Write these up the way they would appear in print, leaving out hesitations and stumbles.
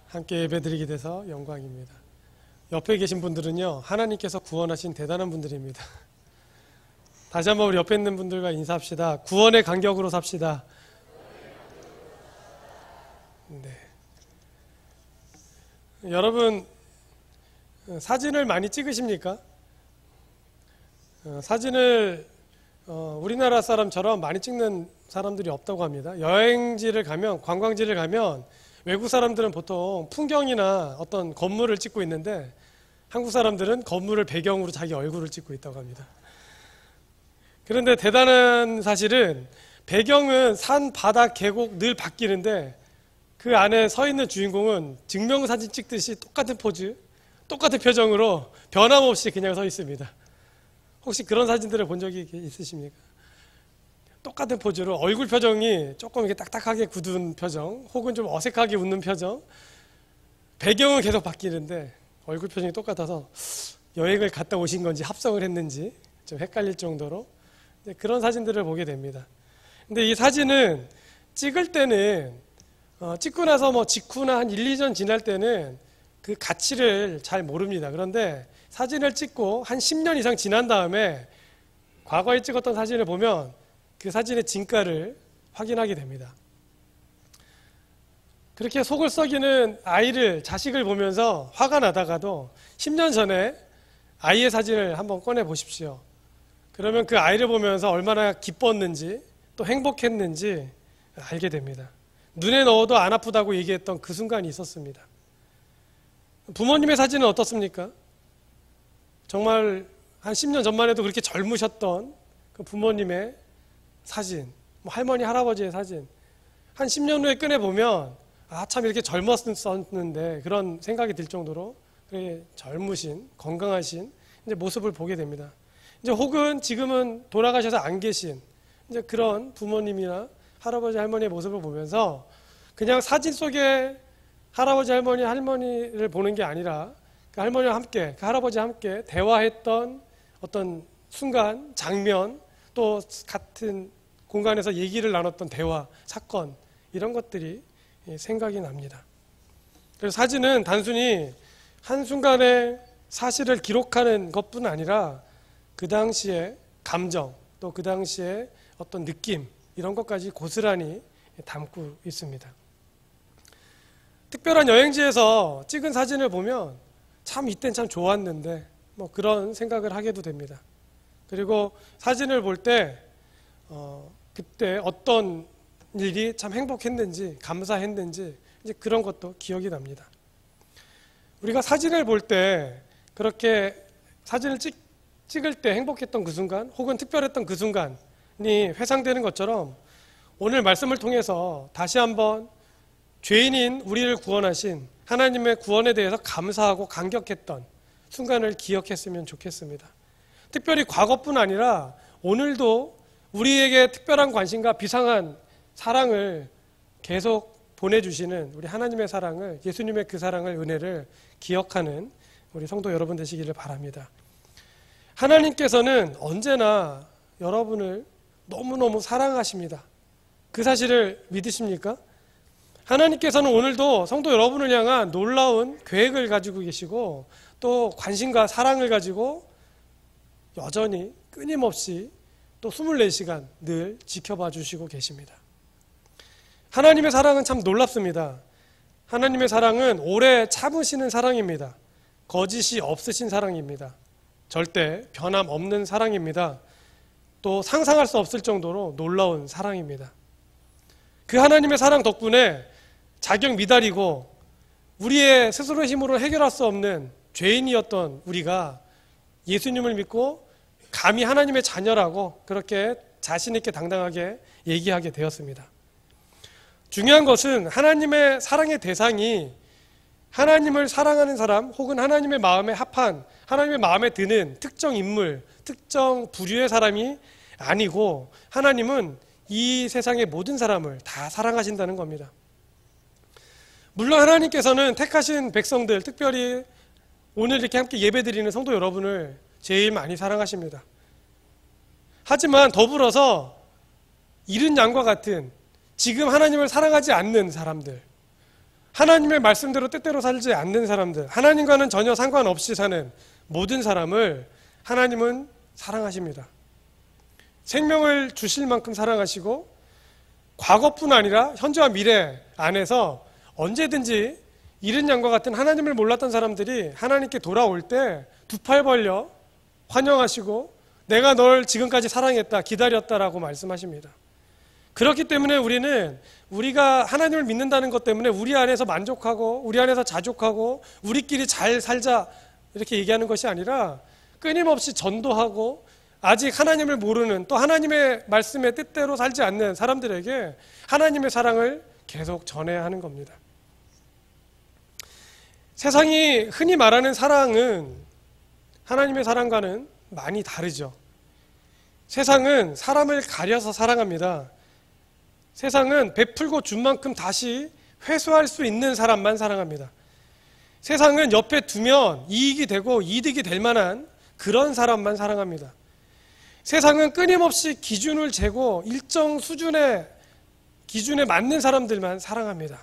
함께 예배드리게 돼서 영광입니다. 옆에 계신 분들은요, 하나님께서 구원하신 대단한 분들입니다. 다시 한번 우리 옆에 있는 분들과 인사합시다. 구원의 간격으로 삽시다. 네. 여러분, 사진을 많이 찍으십니까? 사진을 우리나라 사람처럼 많이 찍는 사람들이 없다고 합니다. 여행지를 가면, 관광지를 가면 외국 사람들은 보통 풍경이나 어떤 건물을 찍고 있는데 한국 사람들은 건물을 배경으로 자기 얼굴을 찍고 있다고 합니다. 그런데 대단한 사실은 배경은 산, 바다, 계곡 늘 바뀌는데 그 안에 서 있는 주인공은 증명사진 찍듯이 똑같은 포즈, 똑같은 표정으로 변함없이 그냥 서 있습니다. 혹시 그런 사진들을 본 적이 있으십니까? 똑같은 포즈로 얼굴 표정이 조금 이렇게 딱딱하게 굳은 표정, 혹은 좀 어색하게 웃는 표정, 배경은 계속 바뀌는데 얼굴 표정이 똑같아서 여행을 갔다 오신 건지 합성을 했는지 좀 헷갈릴 정도로 그런 사진들을 보게 됩니다. 근데 이 사진은 찍을 때는 찍고 나서 뭐 직후나 한 1, 2년 지날 때는 그 가치를 잘 모릅니다. 그런데 사진을 찍고 한 10년 이상 지난 다음에 과거에 찍었던 사진을 보면 그 사진의 진가를 확인하게 됩니다. 그렇게 속을 썩이는 아이를, 자식을 보면서 화가 나다가도 10년 전에 아이의 사진을 한번 꺼내 보십시오. 그러면 그 아이를 보면서 얼마나 기뻤는지 또 행복했는지 알게 됩니다. 눈에 넣어도 안 아프다고 얘기했던 그 순간이 있었습니다. 부모님의 사진은 어떻습니까? 정말 한 10년 전만 해도 그렇게 젊으셨던 그 부모님의 사진, 뭐 할머니, 할아버지의 사진, 한 10년 후에 꺼내보면 참 이렇게 젊었었는데 그런 생각이 들 정도로 젊으신, 건강하신 이제 모습을 보게 됩니다. 이제 혹은 지금은 돌아가셔서 안 계신 이제 그런 부모님이나 할아버지, 할머니의 모습을 보면서 그냥 사진 속에 할아버지, 할머니를 보는 게 아니라 그 할머니와 함께, 그 할아버지와 함께 대화했던 어떤 순간, 장면, 또 같은 공간에서 얘기를 나눴던 대화, 사건, 이런 것들이 생각이 납니다. 그래서 사진은 단순히 한순간의 사실을 기록하는 것뿐 아니라 그 당시의 감정, 또 그 당시의 어떤 느낌, 이런 것까지 고스란히 담고 있습니다. 특별한 여행지에서 찍은 사진을 보면 참 이땐 참 좋았는데 뭐 그런 생각을 하게도 됩니다. 그리고 사진을 볼 때 그때 어떤 일이 참 행복했는지, 감사했는지 이제 그런 것도 기억이 납니다. 우리가 사진을 볼 때 그렇게 사진을 찍을 때 행복했던 그 순간, 혹은 특별했던 그 순간이 회상되는 것처럼 오늘 말씀을 통해서 다시 한번 죄인인 우리를 구원하신 하나님의 구원에 대해서 감사하고 감격했던 순간을 기억했으면 좋겠습니다. 특별히 과거뿐 아니라 오늘도 우리에게 특별한 관심과 비상한 사랑을 계속 보내주시는 우리 하나님의 사랑을, 예수님의 그 사랑을, 은혜를 기억하는 우리 성도 여러분 되시기를 바랍니다. 하나님께서는 언제나 여러분을 너무너무 사랑하십니다. 그 사실을 믿으십니까? 하나님께서는 오늘도 성도 여러분을 향한 놀라운 계획을 가지고 계시고 또 관심과 사랑을 가지고 여전히 끊임없이 또 24시간 늘 지켜봐 주시고 계십니다. 하나님의 사랑은 참 놀랍습니다. 하나님의 사랑은 오래 참으시는 사랑입니다. 거짓이 없으신 사랑입니다. 절대 변함없는 사랑입니다. 또 상상할 수 없을 정도로 놀라운 사랑입니다. 그 하나님의 사랑 덕분에 자격 미달이고 우리의 스스로의 힘으로 해결할 수 없는 죄인이었던 우리가 예수님을 믿고 감히 하나님의 자녀라고 그렇게 자신 있게 당당하게 얘기하게 되었습니다. 중요한 것은 하나님의 사랑의 대상이 하나님을 사랑하는 사람 혹은 하나님의 마음에 합한, 하나님의 마음에 드는 특정 인물, 특정 부류의 사람이 아니고 하나님은 이 세상의 모든 사람을 다 사랑하신다는 겁니다. 물론 하나님께서는 택하신 백성들, 특별히 오늘 이렇게 함께 예배드리는 성도 여러분을 제일 많이 사랑하십니다. 하지만 더불어서 이른 양과 같은 지금 하나님을 사랑하지 않는 사람들, 하나님의 말씀대로 뜻대로 살지 않는 사람들, 하나님과는 전혀 상관없이 사는 모든 사람을 하나님은 사랑하십니다. 생명을 주실 만큼 사랑하시고 과거뿐 아니라 현재와 미래 안에서 언제든지 이른 양과 같은 하나님을 몰랐던 사람들이 하나님께 돌아올 때 두 팔 벌려 환영하시고 내가 널 지금까지 사랑했다, 기다렸다라고 말씀하십니다. 그렇기 때문에 우리는 우리가 하나님을 믿는다는 것 때문에 우리 안에서 만족하고 우리 안에서 자족하고 우리끼리 잘 살자 이렇게 얘기하는 것이 아니라 끊임없이 전도하고 아직 하나님을 모르는 또 하나님의 말씀의 뜻대로 살지 않는 사람들에게 하나님의 사랑을 계속 전해야 하는 겁니다. 세상이 흔히 말하는 사랑은 하나님의 사랑과는 많이 다르죠. 세상은 사람을 가려서 사랑합니다. 세상은 베풀고 준 만큼 다시 회수할 수 있는 사람만 사랑합니다. 세상은 옆에 두면 이익이 되고 이득이 될 만한 그런 사람만 사랑합니다. 세상은 끊임없이 기준을 재고 일정 수준의 기준에 맞는 사람들만 사랑합니다.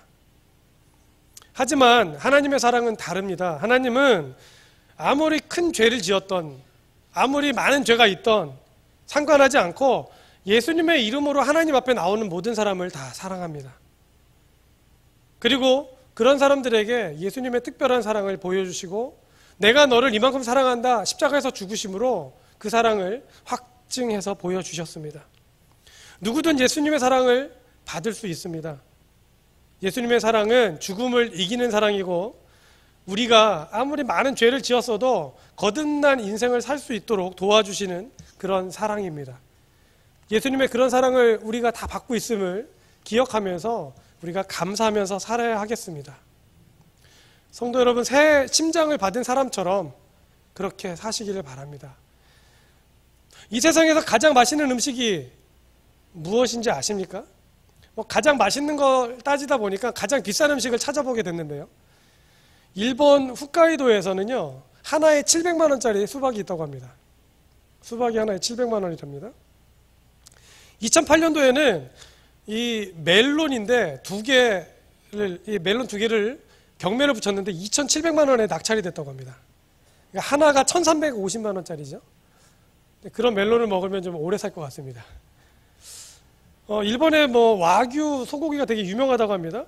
하지만 하나님의 사랑은 다릅니다. 하나님은 아무리 큰 죄를 지었던, 아무리 많은 죄가 있던 상관하지 않고 예수님의 이름으로 하나님 앞에 나오는 모든 사람을 다 사랑합니다. 그리고 그런 사람들에게 예수님의 특별한 사랑을 보여주시고 내가 너를 이만큼 사랑한다 십자가에서 죽으심으로 그 사랑을 확증해서 보여주셨습니다. 누구든 예수님의 사랑을 받을 수 있습니다. 예수님의 사랑은 죽음을 이기는 사랑이고 우리가 아무리 많은 죄를 지었어도 거듭난 인생을 살 수 있도록 도와주시는 그런 사랑입니다. 예수님의 그런 사랑을 우리가 다 받고 있음을 기억하면서 우리가 감사하면서 살아야 하겠습니다. 성도 여러분, 새 심장을 받은 사람처럼 그렇게 사시기를 바랍니다. 이 세상에서 가장 맛있는 음식이 무엇인지 아십니까? 가장 맛있는 걸 따지다 보니까 가장 비싼 음식을 찾아보게 됐는데요. 일본 홋카이도에서는요, 하나에 700만 원짜리 수박이 있다고 합니다. 수박이 하나에 700만 원이랍니다. 2008년도에는 이 멜론인데 이 멜론 두 개를 경매를 붙였는데 2,700만 원에 낙찰이 됐다고 합니다. 그러니까 하나가 1,350만 원짜리죠. 그런 멜론을 먹으면 좀 오래 살 것 같습니다. 일본의 와규 소고기가 되게 유명하다고 합니다.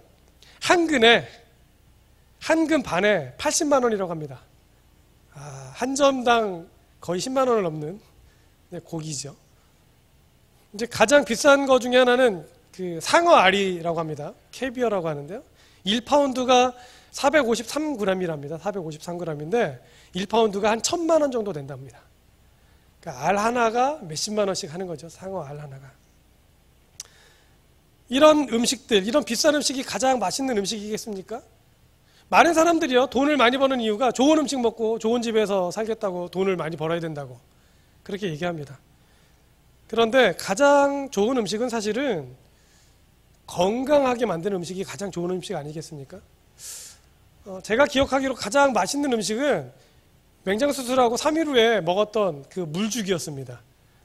한 근 반에 80만 원이라고 합니다. 한 점당 거의 10만 원을 넘는 고기죠. 이제 가장 비싼 거 중에 하나는 그 상어 알이라고 합니다. 캐비어라고 하는데요. 1파운드가 453g이랍니다. 453g인데 1파운드가 한 1,000만 원 정도 된답니다. 그러니까 알 하나가 몇십만 원씩 하는 거죠. 상어 알 하나가. 이런 음식들, 이런 비싼 음식이 가장 맛있는 음식이겠습니까? 많은 사람들이요, 돈을 많이 버는 이유가 좋은 음식 먹고 좋은 집에서 살겠다고 돈을 많이 벌어야 된다고 그렇게 얘기합니다. 그런데 가장 좋은 음식은 사실은 건강하게 만드는 음식이 가장 좋은 음식 아니겠습니까? 제가 기억하기로 가장 맛있는 음식은 맹장수술하고 3일 후에 먹었던 그 물죽이었습니다.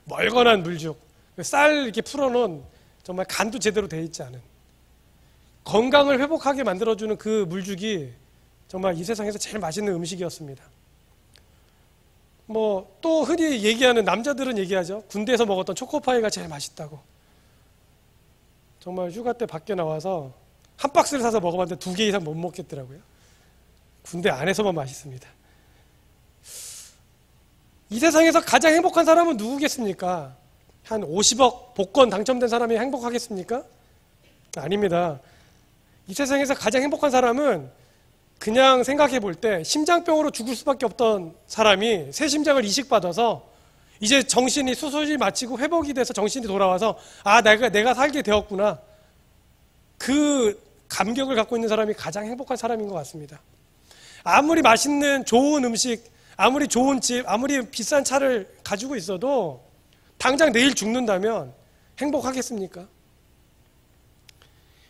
멀건한 물죽. 쌀 이렇게 풀어놓은 정말 간도 제대로 돼 있지 않은 건강을 회복하게 만들어주는 그 물죽이 정말 이 세상에서 제일 맛있는 음식이었습니다. 또 흔히 얘기하는 남자들은 얘기하죠. 군대에서 먹었던 초코파이가 제일 맛있다고. 정말 휴가 때 밖에 나와서 한 박스를 사서 먹어봤는데 2개 이상 못 먹겠더라고요. 군대 안에서만 맛있습니다. 이 세상에서 가장 행복한 사람은 누구겠습니까? 한 50억 복권 당첨된 사람이 행복하겠습니까? 아닙니다. 이 세상에서 가장 행복한 사람은 그냥 생각해 볼 때 심장병으로 죽을 수밖에 없던 사람이 새 심장을 이식받아서 이제 정신이 수술이 마치고 회복이 돼서 정신이 돌아와서 내가 살게 되었구나. 그 감격을 갖고 있는 사람이 가장 행복한 사람인 것 같습니다. 아무리 맛있는 좋은 음식, 아무리 좋은 집, 아무리 비싼 차를 가지고 있어도 당장 내일 죽는다면 행복하겠습니까?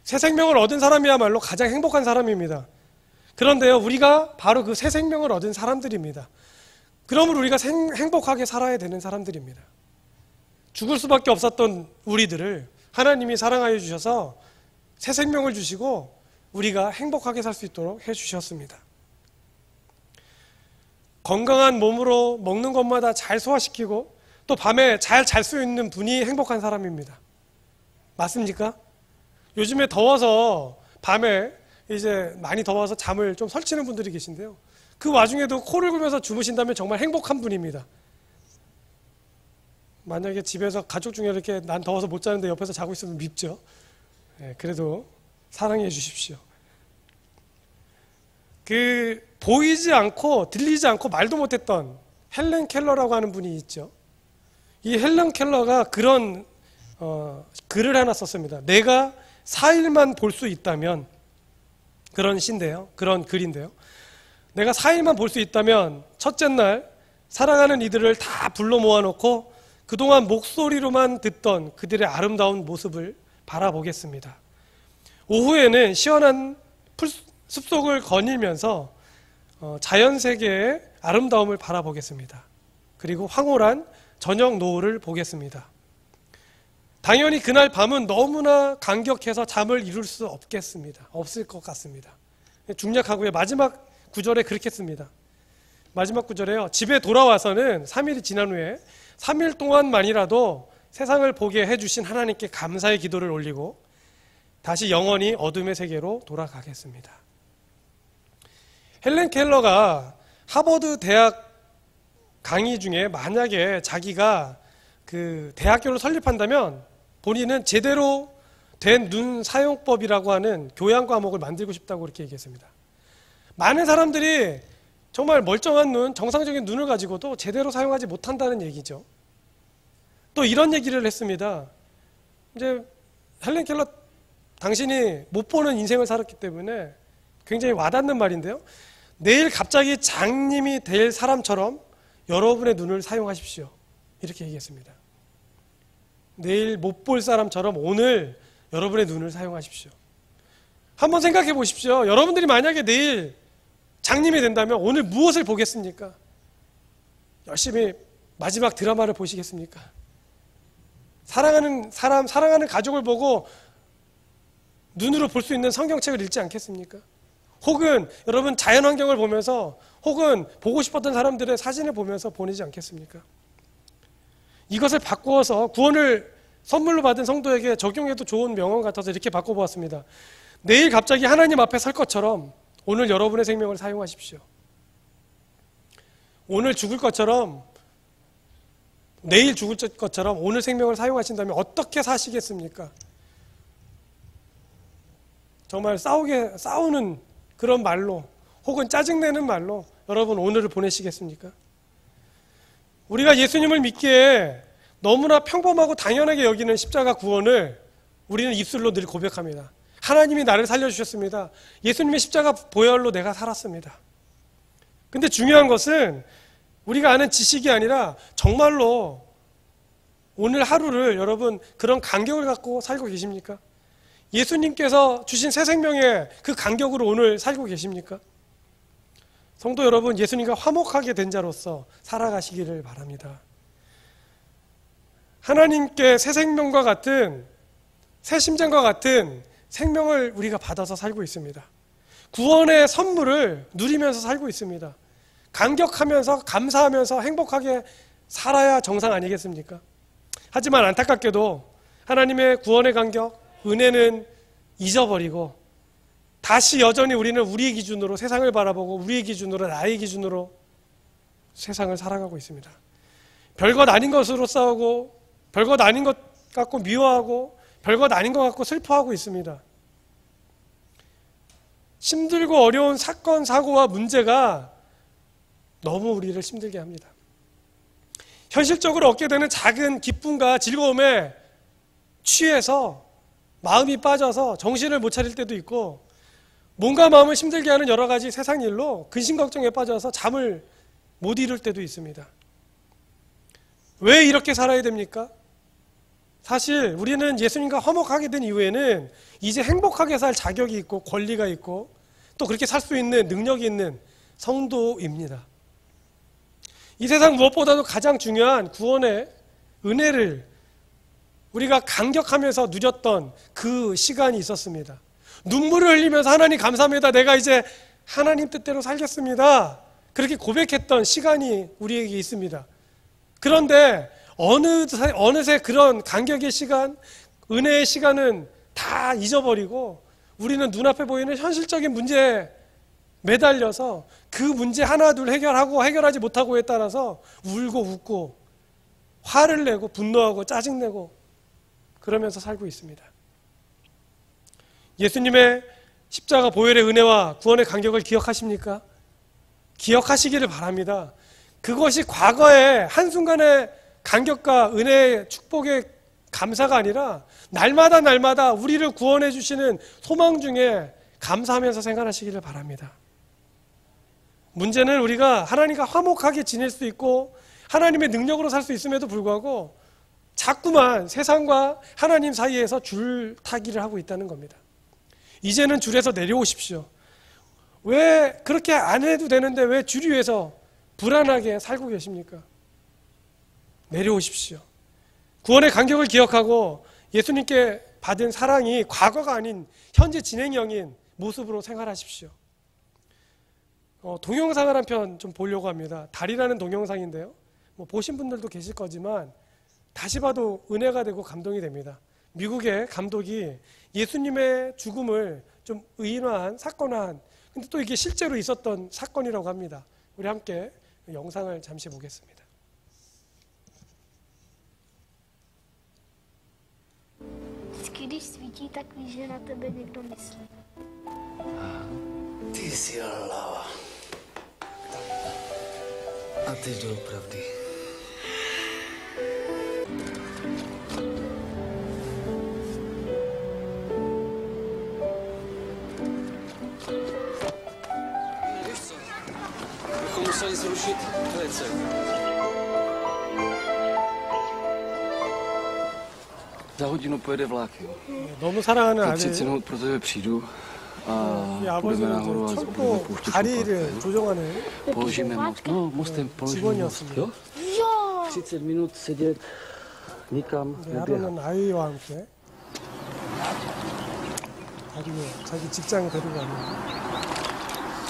새 생명을 얻은 사람이야말로 가장 행복한 사람입니다. 그런데요, 우리가 바로 그 새 생명을 얻은 사람들입니다. 그러므로 우리가 행복하게 살아야 되는 사람들입니다. 죽을 수밖에 없었던 우리들을 하나님이 사랑하여 주셔서 새 생명을 주시고 우리가 행복하게 살 수 있도록 해주셨습니다. 건강한 몸으로 먹는 것마다 잘 소화시키고 또 밤에 잘 잘 수 있는 분이 행복한 사람입니다. 맞습니까? 요즘에 더워서 밤에 이제 많이 더워서 잠을 좀 설치는 분들이 계신데요. 그 와중에도 코를 골면서 주무신다면 정말 행복한 분입니다. 만약에 집에서 가족 중에 이렇게 난 더워서 못 자는데 옆에서 자고 있으면 밉죠. 그래도 사랑해 주십시오. 보이지 않고 들리지 않고 말도 못했던 헬렌 켈러라고 하는 분이 있죠. 이 헬렌 켈러가 그런 글을 하나 썼습니다. 내가 4일만 볼 수 있다면, 그런 시인데요. 그런 글인데요. 내가 4일만 볼 수 있다면 첫째 날 사랑하는 이들을 다 불러 모아놓고 그동안 목소리로만 듣던 그들의 아름다운 모습을 바라보겠습니다. 오후에는 시원한 숲속을 거닐면서 자연세계의 아름다움을 바라보겠습니다. 그리고 황홀한 저녁 노을을 보겠습니다. 당연히 그날 밤은 너무나 감격해서 잠을 이룰 수 없을 것 같습니다. 중략하고요. 마지막 구절에 그렇게 씁니다. 마지막 구절에요. 집에 돌아와서는 3일이 지난 후에 3일 동안만이라도 세상을 보게 해주신 하나님께 감사의 기도를 올리고 다시 영원히 어둠의 세계로 돌아가겠습니다. 헬렌 켈러가 하버드 대학 강의 중에 만약에 자기가 그 대학교를 설립한다면 본인은 제대로 된 눈 사용법이라고 하는 교양 과목을 만들고 싶다고 그렇게 얘기했습니다. 많은 사람들이 정말 멀쩡한 눈, 정상적인 눈을 가지고도 제대로 사용하지 못한다는 얘기죠. 또 이런 얘기를 했습니다. 이제 헬렌 켈러, 당신이 못 보는 인생을 살았기 때문에 굉장히 와닿는 말인데요. 내일 갑자기 장님이 될 사람처럼 여러분의 눈을 사용하십시오. 이렇게 얘기했습니다. 내일 못 볼 사람처럼 오늘 여러분의 눈을 사용하십시오. 한번 생각해 보십시오. 여러분들이 만약에 내일 장님이 된다면 오늘 무엇을 보겠습니까? 열심히 마지막 드라마를 보시겠습니까? 사랑하는 사람, 사랑하는 가족을 보고 눈으로 볼 수 있는 성경책을 읽지 않겠습니까? 혹은 여러분 자연환경을 보면서 혹은 보고 싶었던 사람들의 사진을 보면서 보내지 않겠습니까? 이것을 바꾸어서 구원을 선물로 받은 성도에게 적용해도 좋은 명언 같아서 이렇게 바꿔보았습니다. 내일 갑자기 하나님 앞에 설 것처럼 오늘 여러분의 생명을 사용하십시오. 오늘 죽을 것처럼, 내일 죽을 것처럼 오늘 생명을 사용하신다면 어떻게 사시겠습니까? 정말 싸우는 그런 말로 혹은 짜증내는 말로 여러분 오늘을 보내시겠습니까? 우리가 예수님을 믿기에 너무나 평범하고 당연하게 여기는 십자가 구원을 우리는 입술로 늘 고백합니다. 하나님이 나를 살려주셨습니다. 예수님의 십자가 보혈로 내가 살았습니다. 근데 중요한 것은 우리가 아는 지식이 아니라 정말로 오늘 하루를 여러분 그런 간격을 갖고 살고 계십니까? 예수님께서 주신 새 생명의 그 간격으로 오늘 살고 계십니까? 성도 여러분, 예수님과 화목하게 된 자로서 살아가시기를 바랍니다. 하나님께 새 생명과 같은, 새 심장과 같은 생명을 우리가 받아서 살고 있습니다. 구원의 선물을 누리면서 살고 있습니다. 감격하면서 감사하면서 행복하게 살아야 정상 아니겠습니까? 하지만 안타깝게도 하나님의 구원의 감격, 은혜는 잊어버리고 다시 여전히 우리는 우리의 기준으로 세상을 바라보고 우리의 기준으로, 나의 기준으로 세상을 살아가고 있습니다. 별것 아닌 것으로 싸우고 별것 아닌 것 갖고 미워하고 별것 아닌 것 갖고 슬퍼하고 있습니다. 힘들고 어려운 사건, 사고와 문제가 너무 우리를 힘들게 합니다. 현실적으로 얻게 되는 작은 기쁨과 즐거움에 취해서 마음이 빠져서 정신을 못 차릴 때도 있고 몸과 마음을 힘들게 하는 여러 가지 세상 일로 근심 걱정에 빠져서 잠을 못 이룰 때도 있습니다. 왜 이렇게 살아야 됩니까? 사실 우리는 예수님과 화목하게 된 이후에는 이제 행복하게 살 자격이 있고 권리가 있고 또 그렇게 살 수 있는 능력이 있는 성도입니다. 이 세상 무엇보다도 가장 중요한 구원의 은혜를 우리가 감격하면서 누렸던 그 시간이 있었습니다. 눈물을 흘리면서 하나님 감사합니다. 내가 이제 하나님 뜻대로 살겠습니다. 그렇게 고백했던 시간이 우리에게 있습니다. 그런데 어느새 그런 간격의 시간, 은혜의 시간은 다 잊어버리고 우리는 눈앞에 보이는 현실적인 문제에 매달려서 그 문제 하나 둘 해결하고 해결하지 못하고에 따라서 울고 웃고 화를 내고 분노하고 짜증내고 그러면서 살고 있습니다. 예수님의 십자가 보혈의 은혜와 구원의 간격을 기억하십니까? 기억하시기를 바랍니다. 그것이 과거의 한순간의 간격과 은혜의 축복의 감사가 아니라 날마다 우리를 구원해 주시는 소망 중에 감사하면서 생활하시기를 바랍니다. 문제는 우리가 하나님과 화목하게 지낼 수 있고 하나님의 능력으로 살 수 있음에도 불구하고 자꾸만 세상과 하나님 사이에서 줄타기를 하고 있다는 겁니다. 이제는 줄에서 내려오십시오. 왜 그렇게 안 해도 되는데 왜 줄 위에서 불안하게 살고 계십니까? 내려오십시오. 구원의 간격을 기억하고 예수님께 받은 사랑이 과거가 아닌 현재 진행형인 모습으로 생활하십시오. 동영상을 한 편 좀 보려고 합니다. 달이라는 동영상인데요. 보신 분들도 계실 거지만 다시 봐도 은혜가 되고 감동이 됩니다. 미국의 감독이 예수님의 죽음을 좀 의인화한, 사건화한, 근데 또 이게 실제로 있었던 사건이라고 합니다. 우리 함께 영상을 잠시 보겠습니다. Když svítí, tak víš, že na tebe někdo myslí. Ty jsi lava. A ty doopravdy. Víš co? Bychom museli zrušit velice. Za hodinu pojede vlák, jo. 너무 사랑하는 Za 아들, 30 minut pro tebe přijdu 이 a půjdeme nahoru 아버지는 a 이제 budeme 철도 pouštět 다리를 šoupák. 조정하는 Položíme most. No, mostem položíme most, 직원이었습니다. jo? Jo! 30 minut sedět, nikam neběhat. 하루는 아이와 함께 다리로 자기 직장에 데리고 가는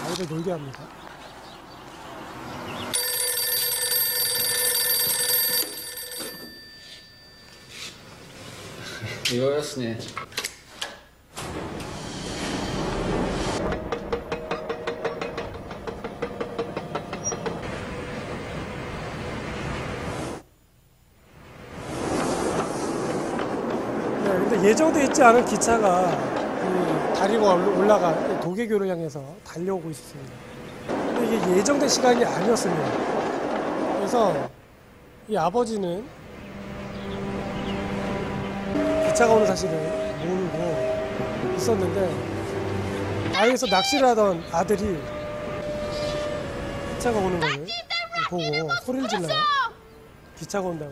아이를 놀게 합니다. Jo, jasně. 근데 예정돼 있지 않은 기차가 이 다리가 올라가 도계교를 향해서 달려오고 있었습니다. 근데 이게 예정된 시간이 아니었습니다. 그래서 이 아버지는 기차가 오는 사실을 모르고 있었는데 바위에서 낚시를 하던 아들이 기차가 오는 걸 보고 소리를 질러요. 기차가 온다고.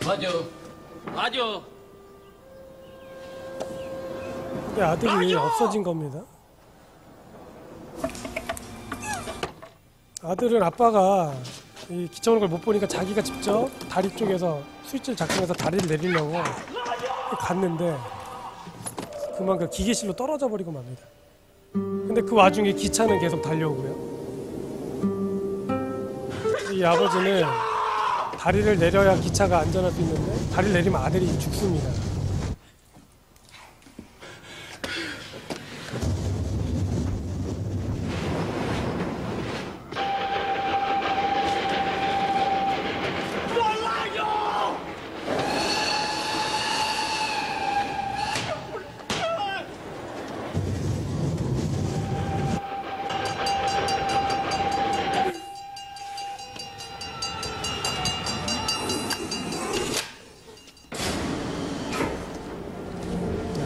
Láďo, Láďo. 근데 아들이 없어진 겁니다. 아들은 아빠가 이 기차 오는 걸 못 보니까 자기가 직접 다리 쪽에서 스위치를 작동해서 다리를 내리려고 갔는데 그만 그 기계실로 떨어져 버리고 맙니다. 근데 그 와중에 기차는 계속 달려오고요. 이 아버지는 다리를 내려야 기차가 안전할 수 있는데 다리를 내리면 아들이 죽습니다.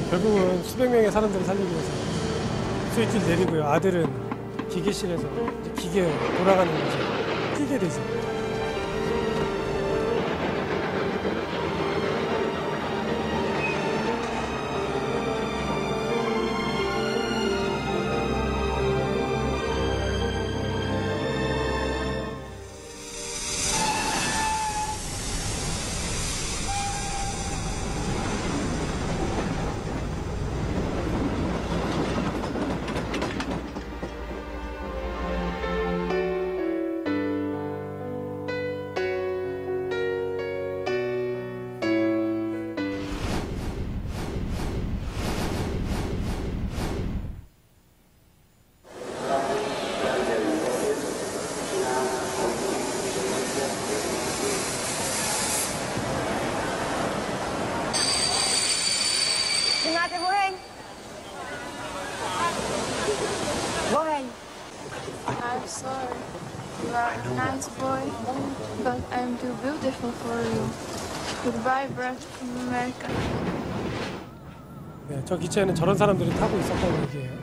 결국은 수백 명의 사람들을 살리기 위해서 스위치를 내리고요. 아들은 기계실에서 이제 기계 돌아가는 것을 뛰게 되죠. sorry. You are a nice boy, but I'm too beautiful for you. Goodbye, Brad from America. 네, 저 기차에는 저런 사람들이 타고 있었다는 얘기예요.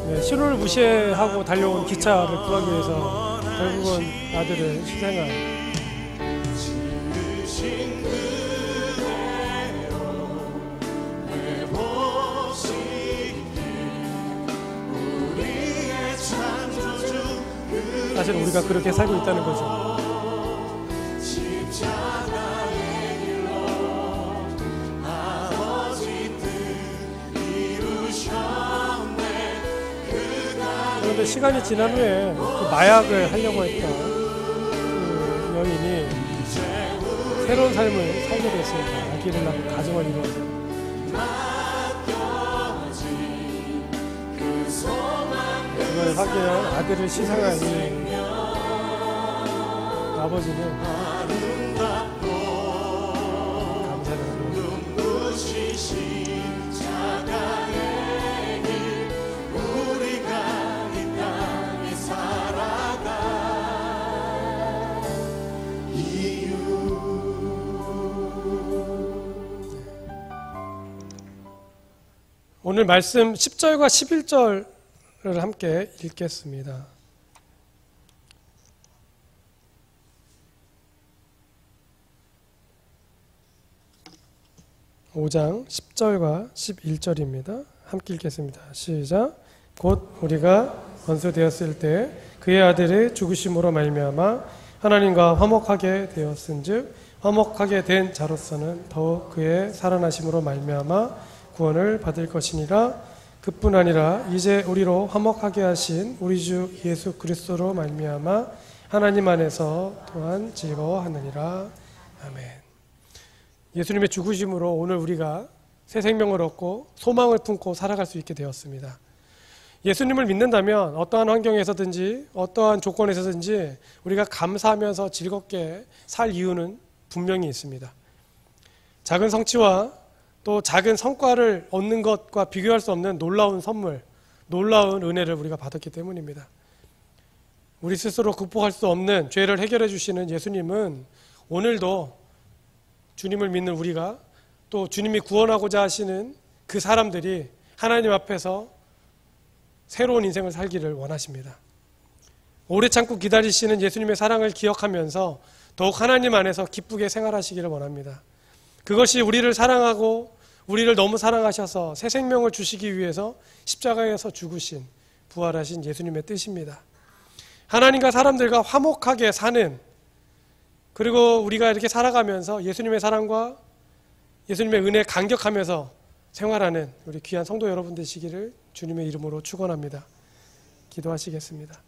네, 신호를 무시하고 달려온 기차를 구하기 위해서 결국은 아들을 희생한 사실 우리가 그렇게 살고 있다는 거죠. 그런데 시간이 지난 후에 그 마약을 하려고 했던 그 여인이 새로운 삶을 살게 됐습니다. 아기를 낳고 가정을 이루어서. 그걸 확인한 아들을 희생한 이 아버지는 감사를 합니다. 오늘 말씀 10절과 11절을 함께 읽겠습니다. (5장) 10절과 11절입니다. 함께 읽겠습니다. 시작. 곧 우리가 건수되었을 때 그의 아들의 죽으심으로 말미암아 하나님과 화목하게 되었은즉 화목하게 된 자로서는 더욱 그의 살아나심으로 말미암아 구원을 받을 것이니라. 그뿐 아니라 이제 우리로 화목하게 하신 우리 주 예수 그리스도로 말미암아 하나님 안에서 또한 즐거워하느니라. 아멘. 예수님의 죽으심으로 오늘 우리가 새 생명을 얻고 소망을 품고 살아갈 수 있게 되었습니다. 예수님을 믿는다면 어떠한 환경에서든지 어떠한 조건에서든지 우리가 감사하면서 즐겁게 살 이유는 분명히 있습니다. 작은 성취와 또 작은 성과를 얻는 것과 비교할 수 없는 놀라운 선물, 놀라운 은혜를 우리가 받았기 때문입니다. 우리 스스로 극복할 수 없는 죄를 해결해 주시는 예수님은 오늘도 주님을 믿는 우리가 또 주님이 구원하고자 하시는 그 사람들이 하나님 앞에서 새로운 인생을 살기를 원하십니다. 오래 참고 기다리시는 예수님의 사랑을 기억하면서 더욱 하나님 안에서 기쁘게 생활하시기를 원합니다. 그것이 우리를 사랑하고 우리를 너무 사랑하셔서 새 생명을 주시기 위해서 십자가에서 죽으신 부활하신 예수님의 뜻입니다. 하나님과 사람들과 화목하게 사는, 그리고 우리가 이렇게 살아가면서 예수님의 사랑과 예수님의 은혜에 감격하면서 생활하는 우리 귀한 성도 여러분 되시기를 주님의 이름으로 축원합니다. 기도하시겠습니다.